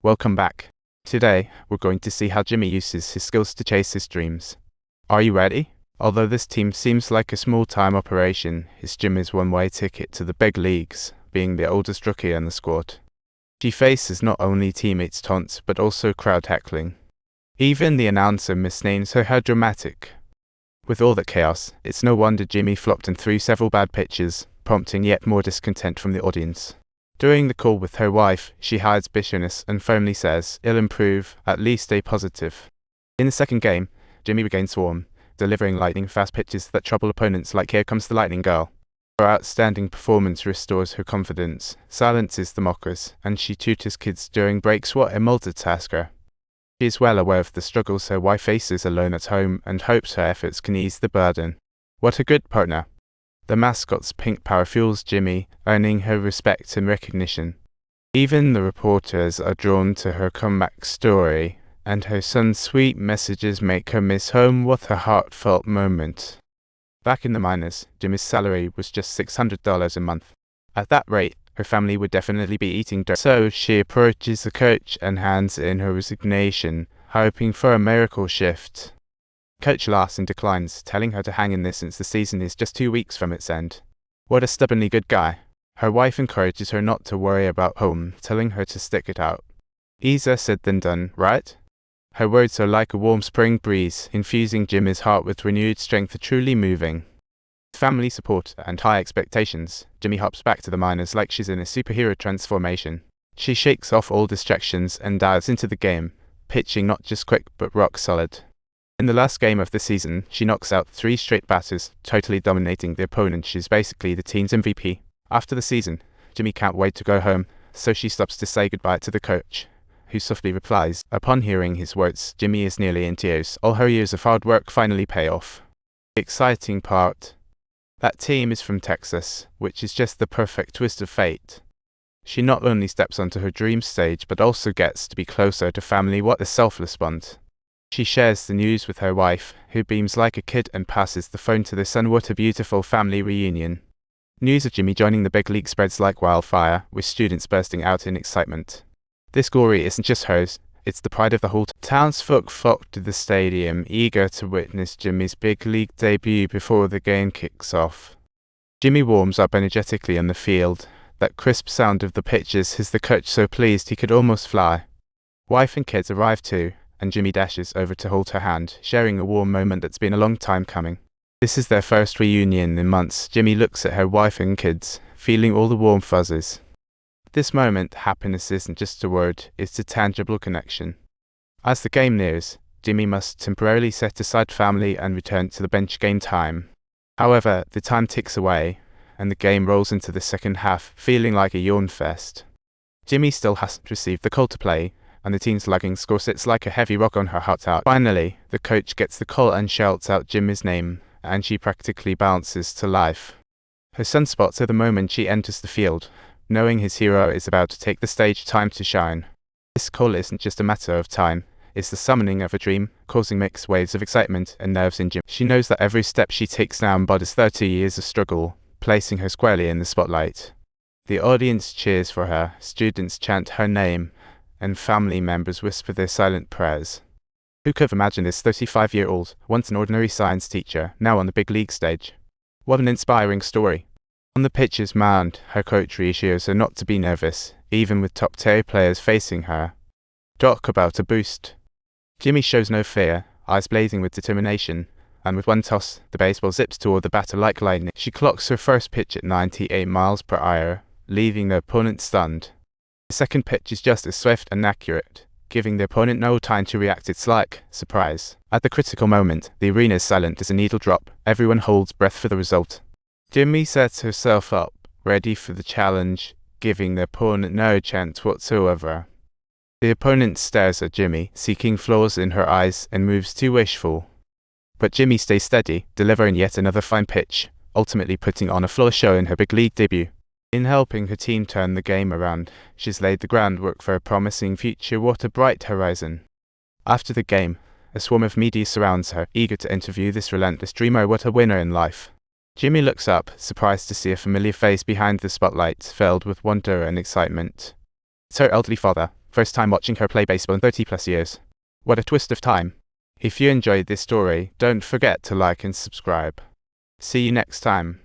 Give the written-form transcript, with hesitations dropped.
Welcome back. Today, we're going to see how Jimmy uses his skills to chase his dreams. Are you ready? Although this team seems like a small-time operation, it's Jimmy's one-way ticket to the big leagues, being the oldest rookie in the squad. She faces not only teammates' taunts, but also crowd heckling. Even the announcer misnames her how dramatic. With all that chaos, it's no wonder Jimmy flopped and threw several bad pitches, prompting yet more discontent from the audience. During the call with her wife, she hides bitterness and firmly says, "It'll improve, at least stay positive." In the second game, Jimmy regains form, delivering lightning-fast pitches that trouble opponents like Here Comes the Lightning Girl. Her outstanding performance restores her confidence, silences the mockers, and she tutors kids during breaks. What a multitasker. She is well aware of the struggles her wife faces alone at home and hopes her efforts can ease the burden. What a good partner. The mascot's pink power fuels Jimmy, earning her respect and recognition. Even the reporters are drawn to her comeback story, and her son's sweet messages make her miss home. What a heartfelt moment. Back in the minors, Jimmy's salary was just $600 a month. At that rate, her family would definitely be eating dirt. So she approaches the coach and hands in her resignation, hoping for a miracle shift. Coach laughs and declines, telling her to hang in there since the season is just 2 weeks from its end. What a stubbornly good guy. Her wife encourages her not to worry about home, telling her to stick it out. Easier said than done, right? Her words are like a warm spring breeze, infusing Jimmy's heart with renewed strength, truly moving. With family support and high expectations, Jimmy hops back to the minors like she's in a superhero transformation. She shakes off all distractions and dives into the game, pitching not just quick but rock solid. In the last game of the season, she knocks out 3 straight batters, totally dominating the opponent. She's basically the team's MVP. After the season, Jimmy can't wait to go home, so she stops to say goodbye to the coach, who softly replies. Upon hearing his words, Jimmy is nearly in tears. All her years of hard work finally pay off. The exciting part. That team is from Texas, which is just the perfect twist of fate. She not only steps onto her dream stage, but also gets to be closer to family. What a selfless bond. She shares the news with her wife, who beams like a kid and passes the phone to their son. What a beautiful family reunion. News of Jimmy joining the big league spreads like wildfire, with students bursting out in excitement. This glory isn't just hers, it's the pride of the whole townsfolk flock to the stadium, eager to witness Jimmy's big league debut before the game kicks off. Jimmy warms up energetically on the field. That crisp sound of the pitches has the coach so pleased he could almost fly. Wife and kids arrive too, and Jimmy dashes over to hold her hand, sharing a warm moment that's been a long time coming. This is their first reunion in months. Jimmy looks at her wife and kids, feeling all the warm fuzzies. At this moment, happiness isn't just a word, it's a tangible connection. As the game nears, Jimmy must temporarily set aside family and return to the bench game time. However, the time ticks away, and the game rolls into the second half, feeling like a yawn fest. Jimmy still hasn't received the call to play, and the team's lagging score sits like a heavy rock on her heart out. Finally, the coach gets the call and shouts out Jimmy's name, and she practically bounces to life. Her son spots her the moment she enters the field, knowing his hero is about to take the stage. Time to shine. This call isn't just a matter of time, it's the summoning of a dream, causing mixed waves of excitement and nerves in Jimmy. She knows that every step she takes now embodies 30 years of struggle, placing her squarely in the spotlight. The audience cheers for her, students chant her name, and family members whisper their silent prayers. Who could have imagined this 35-year-old, once an ordinary science teacher, now on the big league stage? What an inspiring story. On the pitcher's mound, her coach reassures her not to be nervous, even with top-tier players facing her. Talk about a boost. Jimmy shows no fear, eyes blazing with determination, and with one toss, the baseball zips toward the batter like lightning. She clocks her first pitch at 98 miles per hour, leaving the opponent stunned. The second pitch is just as swift and accurate, giving the opponent no time to react. It's like surprise. At the critical moment, the arena is silent as a needle drop. Everyone holds breath for the result. Jimmy sets herself up, ready for the challenge, giving the opponent no chance whatsoever. The opponent stares at Jimmy, seeking flaws in her eyes, and moves too wishful. But Jimmy stays steady, delivering yet another fine pitch, ultimately putting on a flawless show in her big league debut. In helping her team turn the game around, she's laid the groundwork for a promising future. What a bright horizon. After the game, a swarm of media surrounds her, eager to interview this relentless dreamer. What a winner in life. Jimmy looks up, surprised to see a familiar face behind the spotlight, filled with wonder and excitement. It's her elderly father, First time watching her play baseball in 30 plus years. What a twist of time. If you enjoyed this story, don't forget to like and subscribe. See you next time.